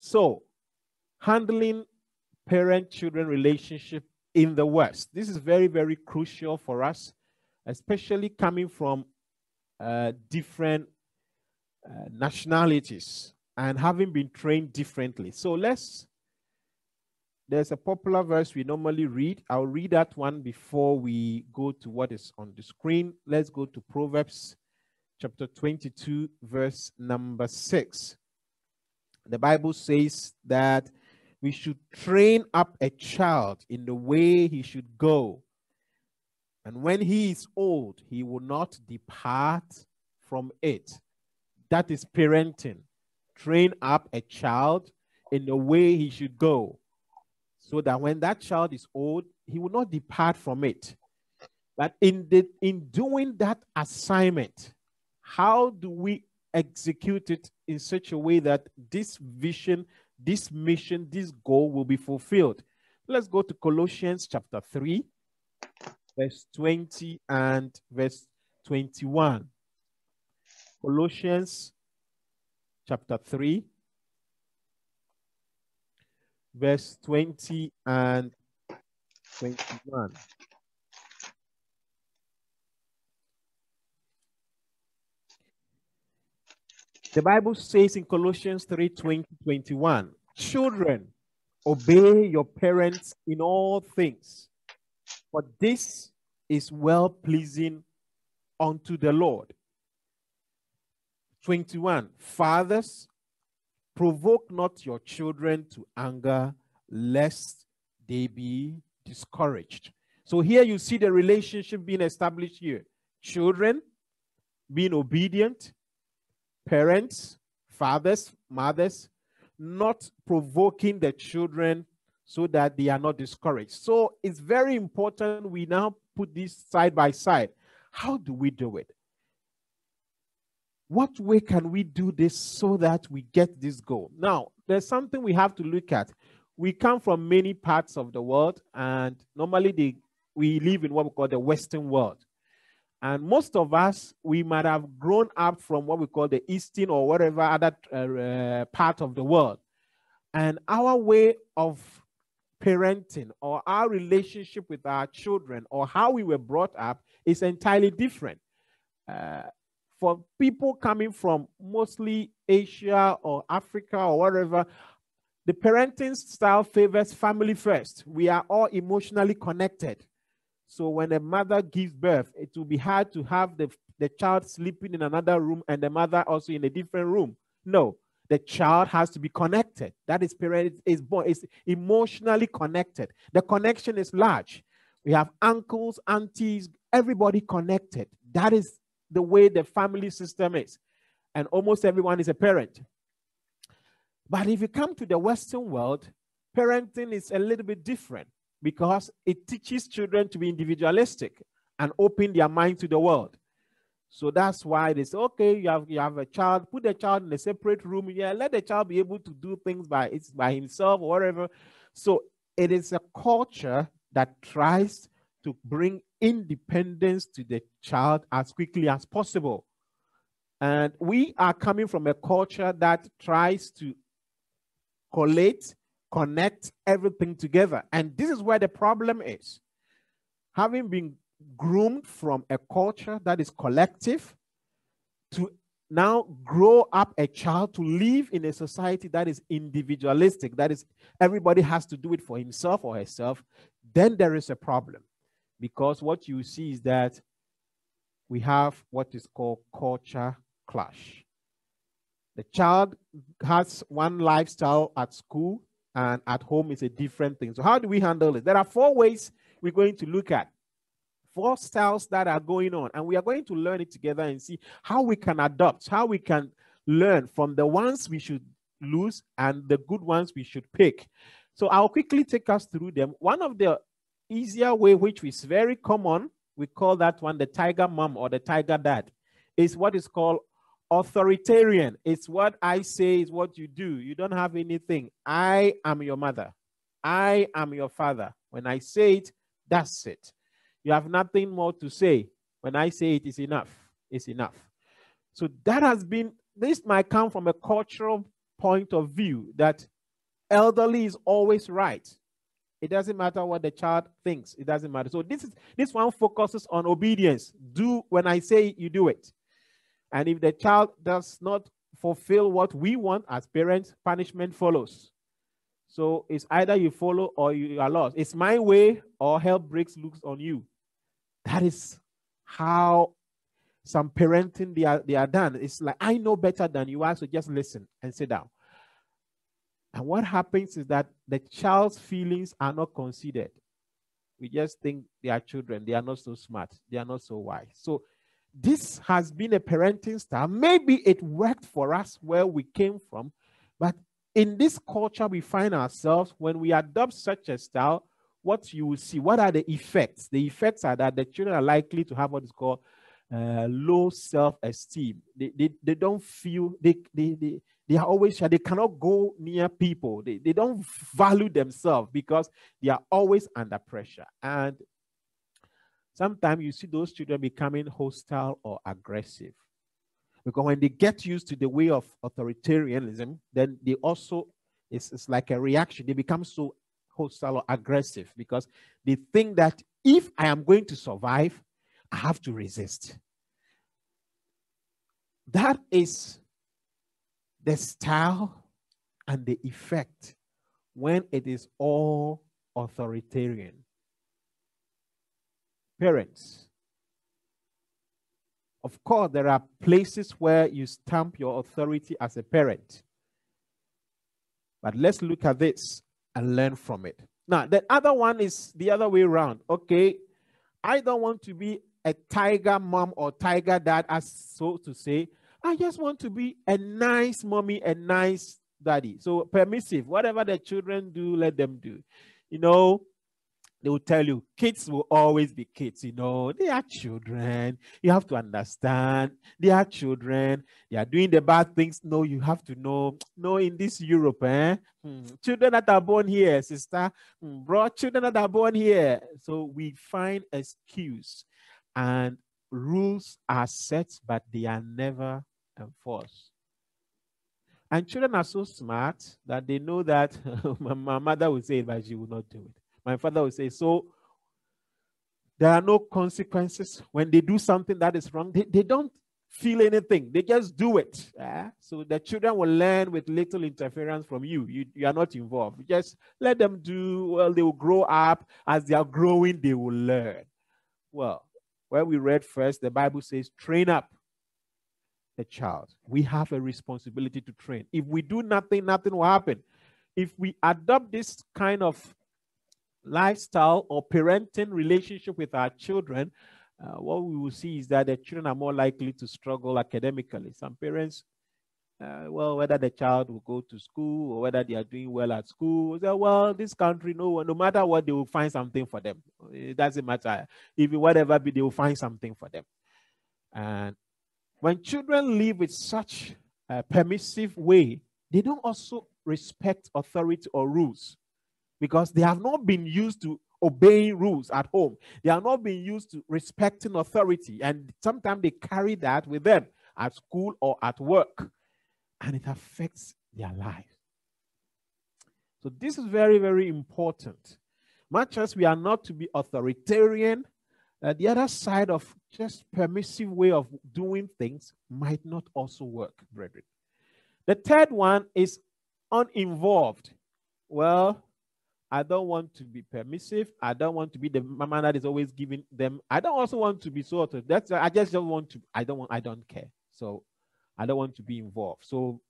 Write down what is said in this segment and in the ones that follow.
So, handling parent-children relationship in the West. This is very, very crucial for us, especially coming from different nationalities and having been trained differently. So there's a popular verse we normally read. I'll read that one before we go to what is on the screen. Let's go to Proverbs chapter 22, verse number 6. The Bible says that we should train up a child in the way he should go. And when he is old, he will not depart from it. That is parenting. Train up a child in the way he should go, so that when that child is old, he will not depart from it. But in doing that assignment, how do we execute it in such a way that this vision, this mission, this goal will be fulfilled? Let's go to Colossians chapter 3, verse 20 and verse 21. Colossians chapter 3, verse 20 and 21. The Bible says in Colossians 3, 20, 21, children, obey your parents in all things, for this is well-pleasing unto the Lord. 21, fathers, provoke not your children to anger, lest they be discouraged. So here you see the relationship being established here. Children being obedient, parents, fathers, mothers, not provoking the children so that they are not discouraged. So it's very important we now put this side by side. How do we do it? What way can we do this so that we get this goal? Now, there's something we have to look at. We come from many parts of the world, and normally we live in what we call the Western world. And most of us, we might have grown up from what we call the Eastern or whatever other part of the world. And our way of parenting or our relationship with our children or how we were brought up is entirely different. For people coming from mostly Asia or Africa or whatever, the parenting style favors family first. We are all emotionally connected. So when a mother gives birth, it will be hard to have the child sleeping in another room and the mother also in a different room. No, the child has to be connected. That is parent is born, is emotionally connected. The connection is large. We have uncles, aunties, everybody connected. That is the way the family system is. And almost everyone is a parent. But if you come to the Western world, parenting is a little bit different because it teaches children to be individualistic and open their mind to the world. So that's why they say, okay, you have a child, put the child in a separate room. Yeah, let the child be able to do things by himself or whatever. So it is a culture that tries to bring independence to the child as quickly as possible. And we are coming from a culture that tries to collate, connect everything together. And this is where the problem is. Having been groomed from a culture that is collective to now grow up a child to live in a society that is individualistic, that is everybody has to do it for himself or herself, then there is a problem. Because what you see is that we have what is called culture clash. The child has one lifestyle at school and at home is a different thing. So how do we handle it? There are 4 ways we're going to look at. 4 styles that are going on. And we are going to learn it together and see how we can adopt, how we can learn from the ones we should lose and the good ones we should pick. So I'll quickly take us through them. One of the easier way, which is very common, we call that one the tiger mom or the tiger dad, is what is called authoritarian. It's what I say is what you do. You don't have anything. I am your mother. I am your father. When I say it, that's it. You have nothing more to say. When I say it is enough, it's enough. So that has been, this might come from a cultural point of view that elderly is always right. It doesn't matter what the child thinks. It doesn't matter. So this one focuses on obedience. Do when I say, you do it. And if the child does not fulfill what we want as parents, punishment follows. So it's either you follow or you are lost. It's my way or hell breaks loose on you. That is how some parenting they are done. It's like, I know better than you are, so just listen and sit down. And what happens is that the child's feelings are not considered. We just think they are children. They are not so smart. They are not so wise. So this has been a parenting style. Maybe it worked for us where we came from, but in this culture we find ourselves, when we adopt such a style, what you will see, what are the effects? The effects are that the children are likely to have what is called low self-esteem. They don't feel, they are always shy. They cannot go near people. They don't value themselves because they are always under pressure. And sometimes you see those children becoming hostile or aggressive. Because when they get used to the way of authoritarianism, then they also, it's like a reaction. They become so hostile or aggressive because they think that if I am going to survive, I have to resist. That is the style and the effect when it is all authoritarian. Parents, of course, there are places where you stamp your authority as a parent. But let's look at this and learn from it. Now, the other one is the other way around. Okay, I don't want to be a tiger mom or tiger dad, as so to say. I just want to be a nice mommy, a nice daddy. So permissive, whatever the children do, let them do. You know, they will tell you, kids will always be kids. You know, they are children. You have to understand. They are children. They are doing the bad things. No, you have to know. No, in this Europe, children that are born here, sister, bro, children that are born here. So we find excuse, and rules are set, but they are never enforced. And children are so smart that they know that my mother will say it, but she will not do it. My father will say, so there are no consequences when they do something that is wrong. They don't feel anything. They just do it. So the children will learn with little interference from you. You are not involved. Just let them do. Well, they will grow up. As they are growing, they will learn. Well, where we read first, the Bible says, train up the child. We have a responsibility to train. If we do nothing, nothing will happen. If we adopt this kind of lifestyle or parenting relationship with our children, what we will see is that the children are more likely to struggle academically. Some parents, well, whether the child will go to school or whether they are doing well at school, say, well, this country, no matter what, they will find something for them. It doesn't matter. Even whatever be, they will find something for them. And when children live with such a permissive way, they don't also respect authority or rules, because they have not been used to obeying rules at home. They are not being used to respecting authority. And sometimes they carry that with them at school or at work, and it affects their life. So this is very, very important. Much as we are not to be authoritarian, the other side of just permissive way of doing things might not also work, brethren. The third one is uninvolved. Well, I don't want to be permissive. I don't want to be the mama that is always giving them. I don't also want to be sort of, that's, I just don't want to, I don't care. So I don't want to be involved. So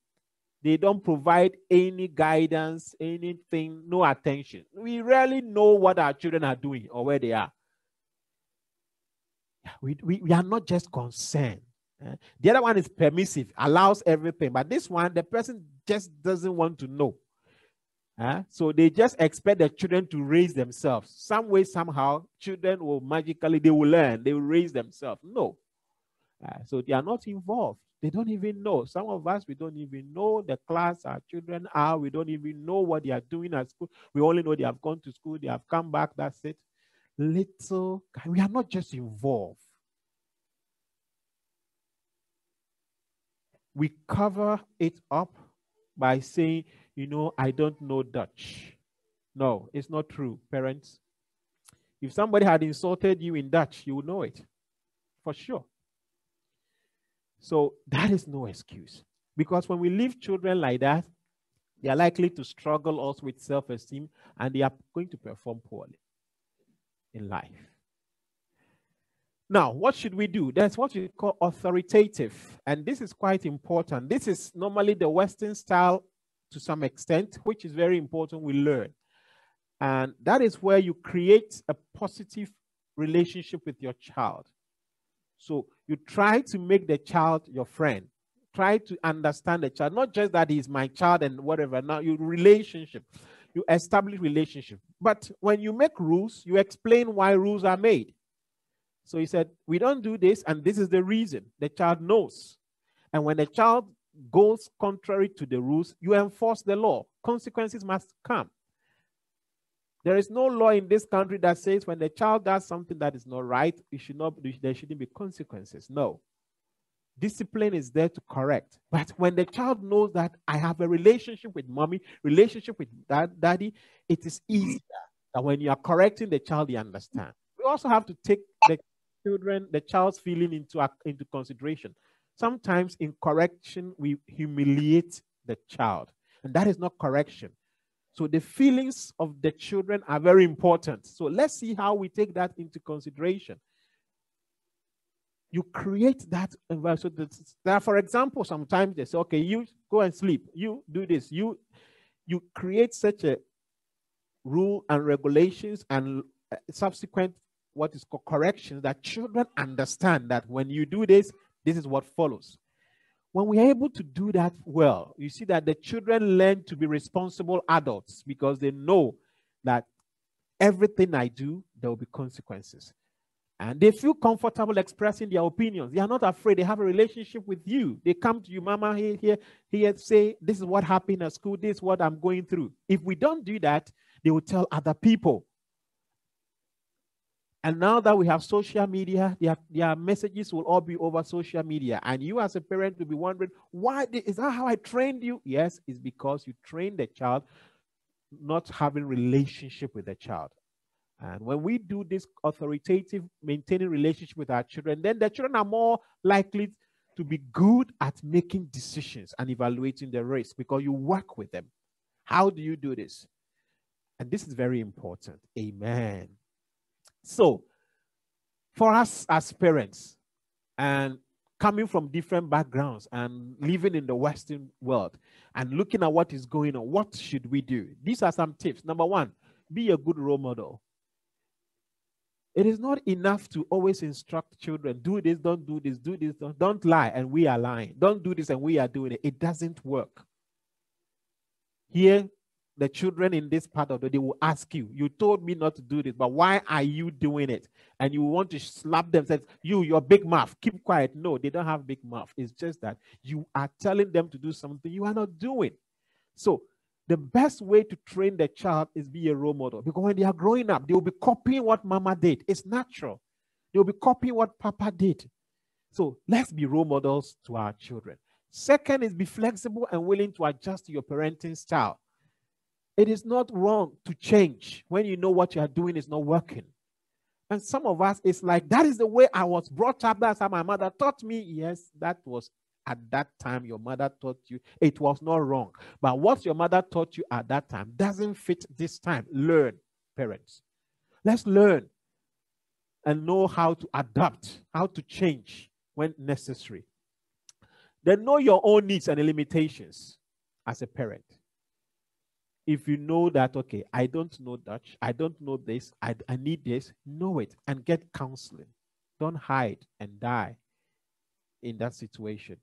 they don't provide any guidance, anything, no attention. We rarely know what our children are doing or where they are. We are not just concerned. The other one is permissive, allows everything. But this one, the person just doesn't want to know. So they just expect the children to raise themselves. Some way, somehow, children will magically, they will learn, they will raise themselves. No. So they are not involved. They don't even know. Some of us, we don't even know the class our children are. We don't even know what they are doing at school. We only know they have gone to school, they have come back, that's it. Little, we are not just involved. We cover it up by saying, I don't know Dutch. No, it's not true, parents. If somebody had insulted you in Dutch, you would know it for sure. So that is no excuse. Because when we leave children like that, they are likely to struggle also with self-esteem, and they are going to perform poorly in life. Now, what should we do? That's what we call authoritative. And this is quite important. This is normally the Western style to some extent, which is very important we learn. And that is where you create a positive relationship with your child. So you try to make the child your friend. Try to understand the child, not just that he's my child and whatever. Now, you establish relationship. But when you make rules, you explain why rules are made. So he said, we don't do this, and this is the reason. The child knows. And when the child goes contrary to the rules, you enforce the law. Consequences must come. There is no law in this country that says when the child does something that is not right, there shouldn't be consequences. No. Discipline is there to correct. But when the child knows that I have a relationship with mommy, relationship with daddy, it is easier that when you are correcting the child, you understand. We also have to take the child's feeling into consideration. Sometimes in correction, we humiliate the child, and that is not correction. So the feelings of the children are very important. So let's see how we take that into consideration. You create that environment. So for example, sometimes they say, okay, you go and sleep. You do this. You create such a rule and regulations and subsequent what is called corrections that children understand that when you do this, this is what follows. When we are able to do that well, you see that the children learn to be responsible adults because they know that everything I do, there will be consequences. And they feel comfortable expressing their opinions. They are not afraid. They have a relationship with you. They come to you, Mama, here, say, this is what happened at school. This is what I'm going through. If we don't do that, they will tell other people. And now that we have social media, their messages will all be over social media. And you as a parent will be wondering, why is that how I trained you? Yes, it's because you trained the child not having relationship with the child. And when we do this authoritative, maintaining relationship with our children, then the children are more likely to be good at making decisions and evaluating the risk because you work with them. How do you do this? And this is very important. Amen. So, for us as parents and coming from different backgrounds and living in the Western world and looking at what is going on, what should we do? These are some tips. Number one, be a good role model. It is not enough to always instruct children, do this, don't do this, do this, don't lie, and we are lying. Don't do this, and we are doing it. It doesn't work. Here, the children in this part of the day will ask you, you told me not to do this, but why are you doing it? And you want to slap them, say, your big mouth, keep quiet. No, they don't have big mouth. It's just that you are telling them to do something you are not doing. So the best way to train the child is be a role model. Because when they are growing up, they will be copying what mama did. It's natural. They will be copying what papa did. So let's be role models to our children. Second is be flexible and willing to adjust to your parenting style. It is not wrong to change when you know what you are doing is not working. And some of us, it's like, that is the way I was brought up. That's how my mother taught me. Yes, that was at that time your mother taught you. It was not wrong. But what your mother taught you at that time doesn't fit this time. Learn, parents. Let's learn and know how to adapt, how to change when necessary. Then know your own needs and limitations as a parent. If you know that, okay, I don't know Dutch, I don't know this, I need this, know it and get counseling. Don't hide and die in that situation.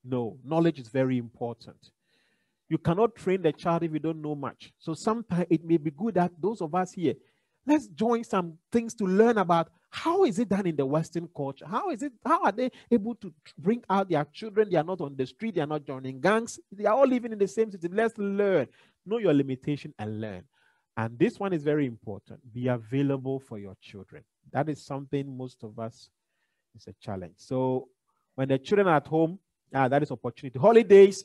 No, knowledge is very important. You cannot train the child if you don't know much. So sometimes it may be good that those of us here, let's join some things to learn about how is it done in the Western culture? How are they able to bring out their children? They are not on the street, they are not joining gangs, they are all living in the same city. Let's learn. Know your limitation and learn. And this one is very important. Be available for your children. That is something most of us is a challenge. So when the children are at home, that is opportunity. Holidays,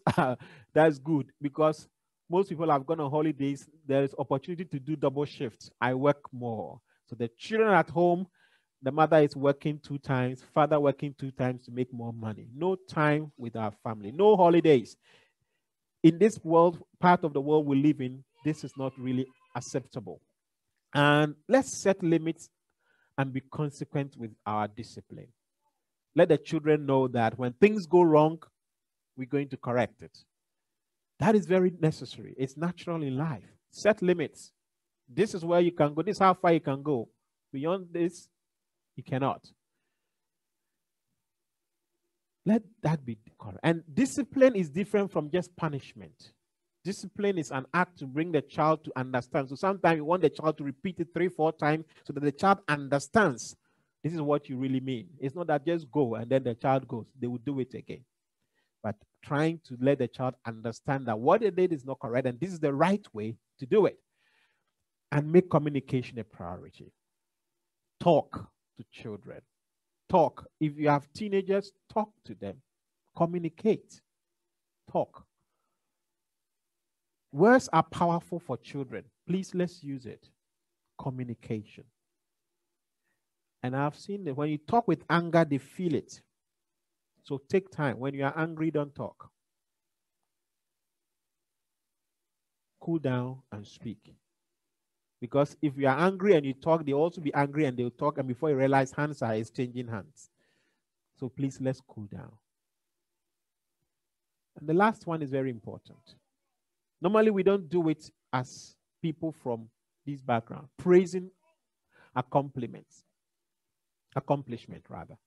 that's good because Most people have gone on holidays. There is opportunity to do double shifts. I work more. So the children at home, the mother is working 2 times, father working 2 times to make more money. No time with our family, no holidays. In this world, part of the world we live in, this is not really acceptable. And let's set limits and be consequent with our discipline. Let the children know that when things go wrong, we're going to correct it. That is very necessary. It's natural in life. Set limits. This is where you can go. This is how far you can go. Beyond this, you cannot. Let that be correct. And discipline is different from just punishment. Discipline is an act to bring the child to understand. So sometimes you want the child to repeat it 3, 4 times so that the child understands this is what you really mean. It's not that just go and then the child goes. They will do it again. But trying to let the child understand that what they did is not correct and this is the right way to do it. And make communication a priority. Talk to children. Talk. If you have teenagers, talk to them. Communicate. Talk. Words are powerful for children. Please, let's use it. Communication. And I've seen that when you talk with anger, they feel it. So take time. When you are angry, don't talk. Cool down and speak. Because if you are angry and you talk, they'll also be angry and they'll talk. And before you realize, hands are exchanging hands. So please, let's cool down. And the last one is very important. Normally, we don't do it as people from this background. Praising accomplishment, rather.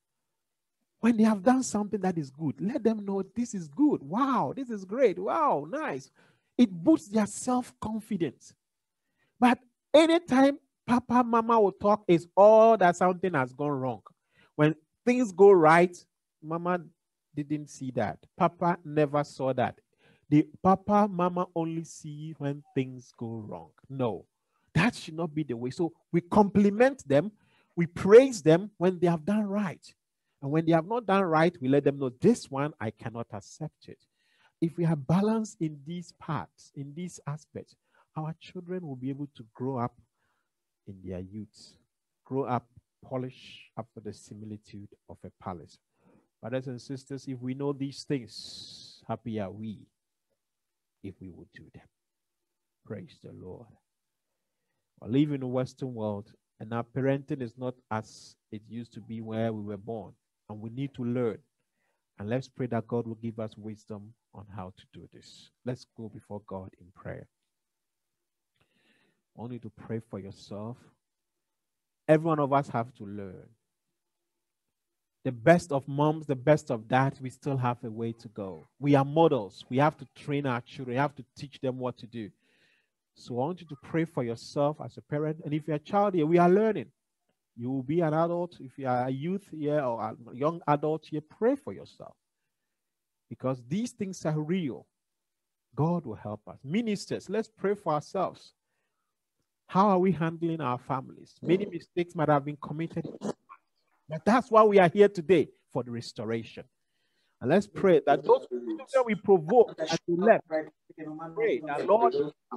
When they have done something that is good, let them know this is good. Wow, this is great. Wow, nice. It boosts their self-confidence. But anytime Papa, Mama will talk, is all that something has gone wrong. When things go right, Mama didn't see that. Papa never saw that. The Papa, Mama only see when things go wrong. No, that should not be the way. So we compliment them. We praise them when they have done right. And when they have not done right, we let them know this one, I cannot accept it. If we have balance in these parts, in these aspects, our children will be able to grow up in their youth, grow up polished after the similitude of a palace. Brothers and sisters, if we know these things, happy are we if we would do them. Praise the Lord. We live in the Western world, and our parenting is not as it used to be where we were born. And we need to learn. And let's pray that God will give us wisdom on how to do this. Let's go before God in prayer. I want you to pray for yourself. Every one of us have to learn. The best of moms, the best of dads, we still have a way to go. We are models. We have to train our children. We have to teach them what to do. So I want you to pray for yourself as a parent. And if you're a child here, we are learning. You will be an adult. If you are a youth here or a young adult here, pray for yourself. Because these things are real. God will help us. Ministers, let's pray for ourselves. How are we handling our families? Many mistakes might have been committed. But that's why we are here today, for the restoration. And let's pray that those that we provoke and we left, pray that Lord, I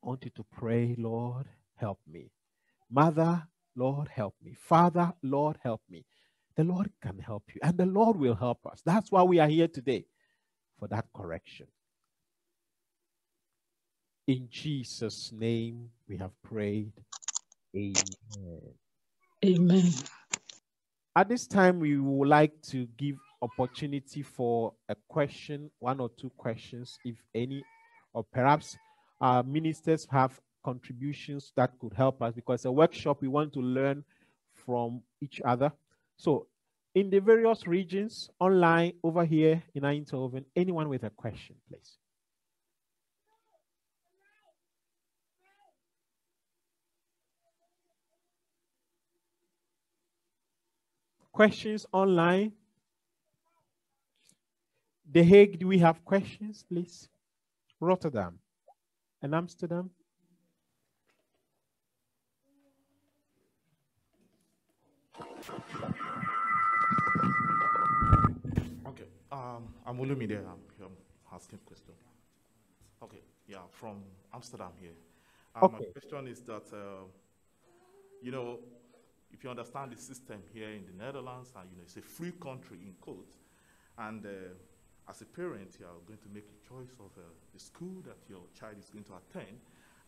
want you to pray, Lord, help me. Mother, Lord, help me. Father, Lord, help me. The Lord can help you, and the Lord will help us. That's why we are here today, for that correction. In Jesus' name, we have prayed. Amen. Amen. At this time, we would like to give opportunity for a question, 1 or 2 questions, if any, or perhaps our ministers have contributions that could help us, because a workshop, we want to learn from each other. So in the various regions, online, over here in Eindhoven, anyone with a question, please. Questions online? The Hague, do we have questions, please? Rotterdam and Amsterdam? Okay. I'm Olumide. asking question. Okay, yeah, from Amsterdam here. Okay. My question is that, you know, if you understand the system here in the Netherlands, and you know, it's a free country in quotes, and as a parent, you are going to make a choice of the school that your child is going to attend,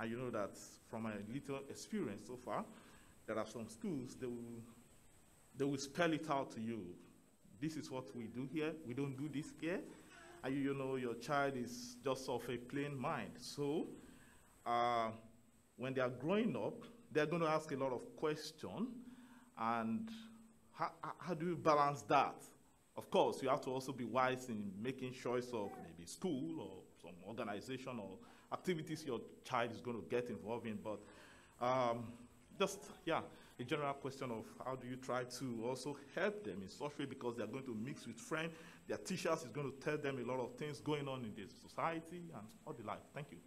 and you know that from my little experience so far, there are some schools they will spell it out to you. This is what we do here. We don't do this here. And you know your child is just of a plain mind. So when they are growing up, they're going to ask a lot of questions. And how do you balance that? Of course, you have to also be wise in making choice of maybe school or some organization or activities your child is going to get involved in. But a general question of how do you try to also help them in such way, because they're going to mix with friends. Their teachers is going to tell them a lot of things going on in the society and all the like. Thank you.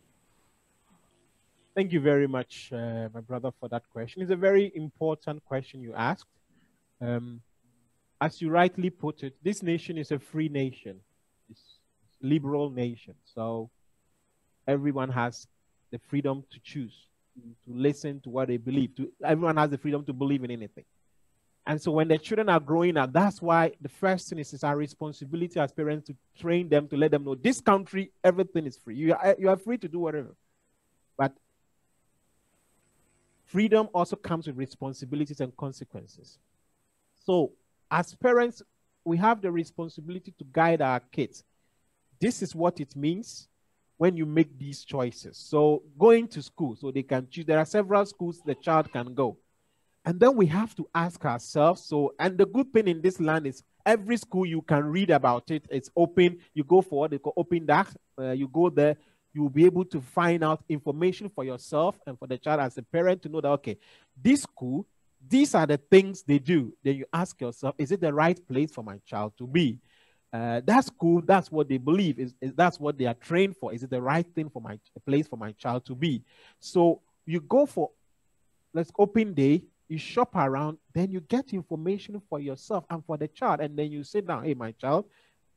Thank you very much, my brother, for that question. It's a very important question you asked. As you rightly put it, this nation is a free nation. It's a liberal nation. So everyone has the freedom to choose, to listen to what they believe. Everyone has the freedom to believe in anything. And so when the children are growing up, that's why the first thing is our responsibility as parents to train them, to let them know this country, everything is free. You are free to do whatever. But freedom also comes with responsibilities and consequences. So as parents, we have the responsibility to guide our kids. This is what it means when you make these choices. So going to school, so they can choose. There are several schools the child can go. And then we have to ask ourselves, and the good thing in this land is every school you can read about it. It's open. You go for what they call open dark. You go there, you'll be able to find out information for yourself and for the child as a parent to know that, okay, this school, these are the things they do. Then you ask yourself, is it the right place for my child to be? That's school, that's what they believe, is that's what they are trained for. Is it the right thing for my place for my child to be? So you go for, let's open day, you shop around, then you get information for yourself and for the child, and then you sit down, hey, my child,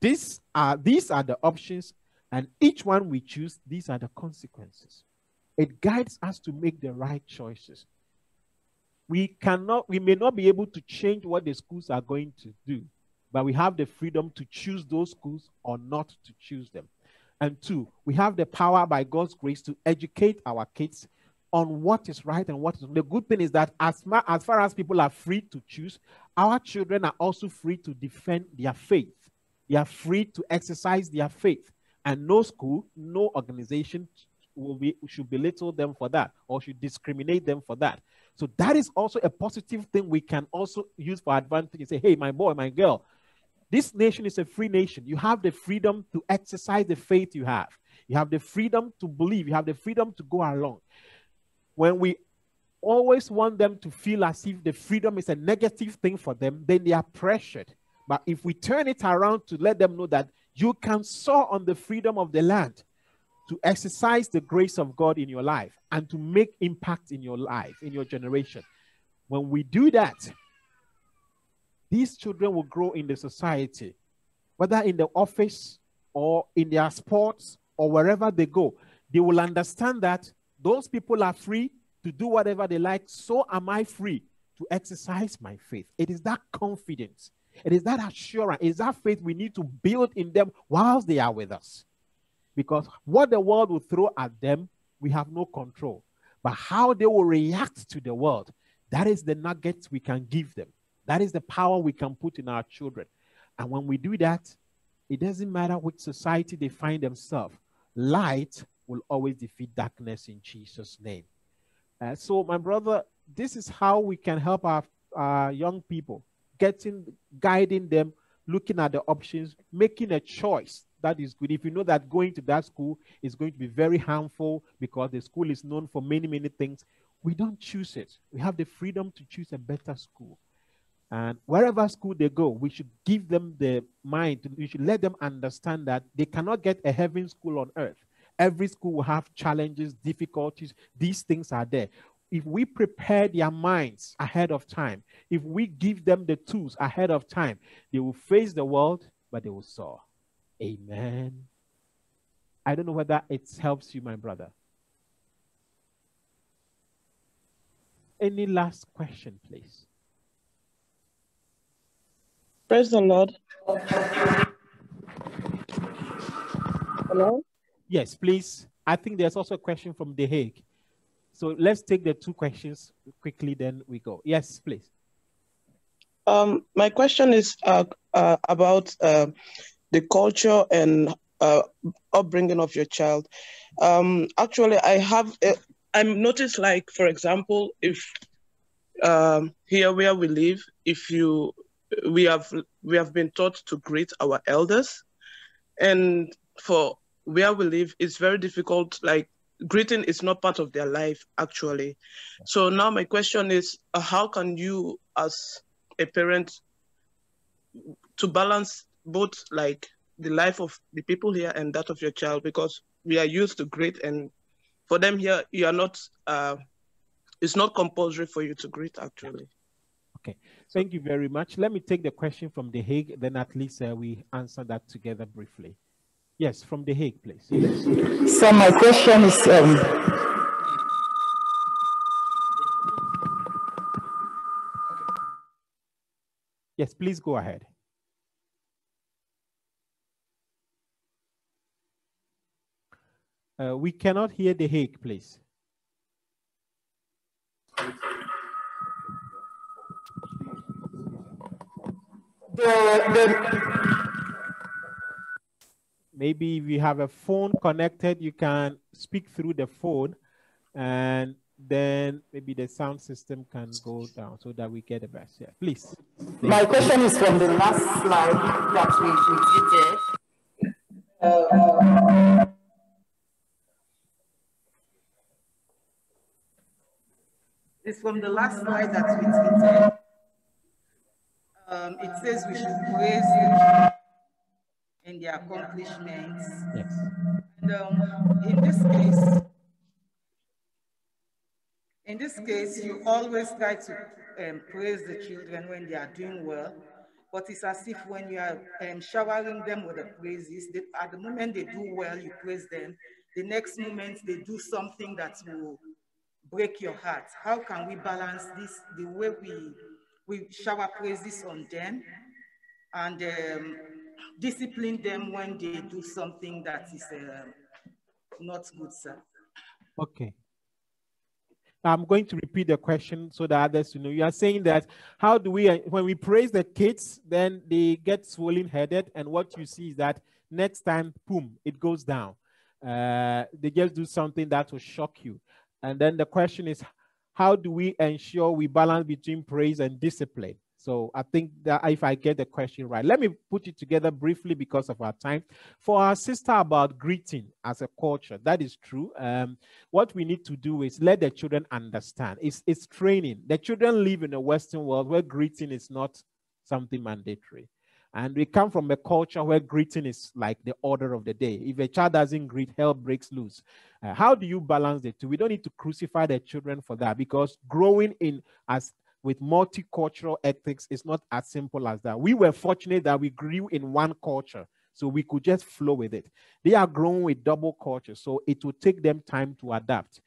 these are the options, and each one we choose, these are the consequences. It guides us to make the right choices. We may not be able to change what the schools are going to do, but we have the freedom to choose those schools or not to choose them. And two, we have the power by God's grace to educate our kids on what is right and what is wrong. The good thing is that as far as people are free to choose, our children are also free to defend their faith. They are free to exercise their faith. And no school, no organization should belittle them for that or should discriminate them for that. So that is also a positive thing we can also use for advantage and say, hey, my boy, my girl, this nation is a free nation. You have the freedom to exercise the faith you have. You have the freedom to believe. You have the freedom to go along. When we always want them to feel as if the freedom is a negative thing for them, then they are pressured. But if we turn it around to let them know that you can soar on the freedom of the land, to exercise the grace of God in your life and to make impact in your life, in your generation. When we do that, these children will grow in the society, whether in the office or in their sports or wherever they go. They will understand that those people are free to do whatever they like, so am I free to exercise my faith. It is that confidence. It is that assurance. It is that faith we need to build in them whilst they are with us. Because what the world will throw at them, we have no control. But how they will react to the world, that is the nuggets we can give them. That is the power we can put in our children. And when we do that, it doesn't matter which society they find themselves. Light will always defeat darkness in Jesus' name. So, my brother, this is how we can help our young people, guiding them, looking at the options, making a choice that is good. If you know that going to that school is going to be very harmful because the school is known for many, many things, we don't choose it. We have the freedom to choose a better school. And wherever school they go, we should give them the mind. We should let them understand that they cannot get a heaven school on earth. Every school will have challenges, difficulties. These things are there. If we prepare their minds ahead of time, if we give them the tools ahead of time, they will face the world, but they will soar. Amen. I don't know whether it helps you, my brother. Any last question, please? Praise the Lord. Hello? Yes, please. I think there's also a question from The Hague. So let's take the two questions quickly, then we go. Yes, please. My question is about the culture and upbringing of your child. Actually, I'm noticed, like, for example, if here where we live, we have been taught to greet our elders, and for where we live, it's very difficult. Like, greeting is not part of their life, actually. So now my question is, how can you, as a parent, to balance both, like, the life of the people here and that of your child? Because we are used to greet, and for them here, you are not. It's not compulsory for you to greet, actually. Okay, thank you very much. Let me take the question from The Hague, then at least we answer that together briefly. Yes, from The Hague, please. So my question is, yes, please go ahead. We cannot hear The Hague, please. Maybe if you have a phone connected, you can speak through the phone, and then maybe the sound system can go down so that we get the best. Yeah, please. My question is from the last slide that we did. It's from the last slide that we tweeted. It says we should praise them in their accomplishments. Yes. And in this case, you always try to praise the children when they are doing well, but it's as if when you are showering them with the praises, at the moment they do well, you praise them. The next moment they do something that will break your heart. How can we balance this, the way we shower praises on them and discipline them when they do something that is not good, sir? Okay. I'm going to repeat the question so that others know. You are saying that how do we, when we praise the kids, then they get swollen headed, and what you see is that next time, boom, it goes down. They just do something that will shock you. And then the question is, how do we ensure we balance between praise and discipline? So I think that if I get the question right, let me put it together briefly because of our time. For our sister about greeting as a culture, that is true. What we need to do is let the children understand. It's training. The children live in a Western world where greeting is not something mandatory. And we come from a culture where greeting is like the order of the day. If a child doesn't greet, hell breaks loose. How do you balance the two? We don't need to crucify the children for that, because growing in with multicultural ethics is not as simple as that. We were fortunate that we grew in one culture, so we could just flow with it. They are growing with double culture, so it will take them time to adapt.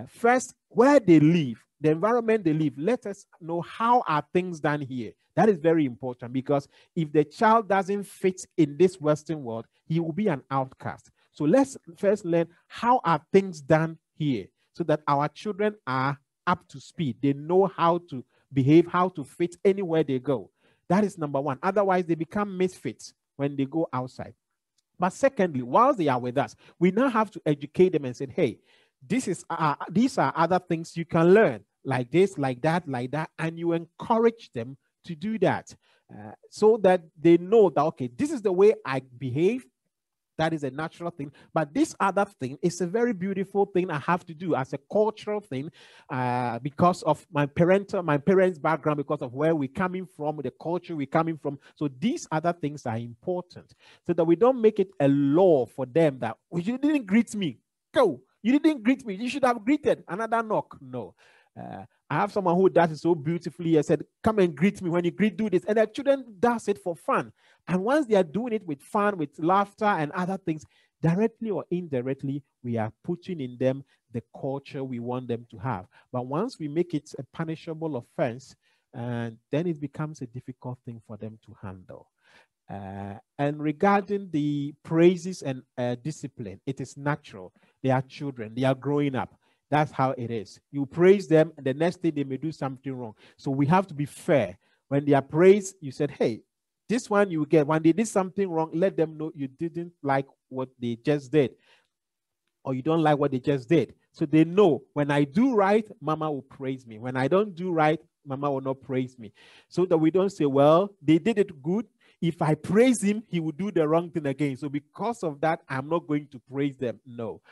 First, where they live, the environment they live, let us know how are things done here. That is very important, because if the child doesn't fit in this Western world, he will be an outcast. So let's first learn how are things done here so that our children are up to speed. They know how to behave, how to fit anywhere they go. That is number one. Otherwise, they become misfits when they go outside. But secondly, while they are with us, we now have to educate them and say, hey, these are other things you can learn, like this, like that, and you encourage them to do that so that they know that, okay, this is the way I behave. That is a natural thing. But this other thing is a very beautiful thing I have to do as a cultural thing because of my parents' background, because of where we're coming from, the culture we're coming from. So these other things are important so that we don't make it a law for them that, well, you didn't greet me. Go. You didn't greet me. You should have greeted. Another knock. No. I have someone who does it so beautifully. I said, come and greet me when you greet, do this. And the children does it for fun. And once they are doing it with fun, with laughter and other things, Directly or indirectly, we are putting in them the culture we want them to have. But once we make it a punishable offense, and then it becomes a difficult thing for them to handle. And regarding the praises and discipline, it is natural. They are children, they are growing up. That's how it is. You praise them, and the next day they may do something wrong. So we have to be fair. When they are praised, you said, hey, this one you get. When they did something wrong, let them know you didn't like what they just did, or you don't like what they just did. So they know when I do right, Mama will praise me. When I don't do right, Mama will not praise me. So that we don't say, well, they did it good. If I praise him, he will do the wrong thing again. So because of that, I'm not going to praise them. No,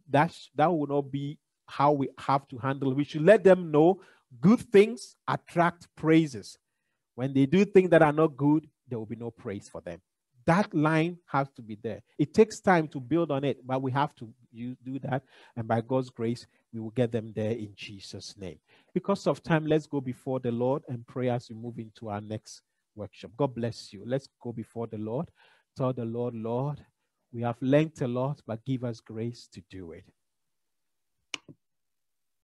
that will not be how we have to handle it. We should let them know good things attract praises. When they do things that are not good, there will be no praise for them. That line has to be there. It takes time to build on it, but we have to do that. And by God's grace, we will get them there in Jesus' name. Because of time, let's go before the Lord and pray as we move into our next workshop. God bless you. Let's go before the Lord. Tell the Lord, Lord, we have learned a lot, but give us grace to do it.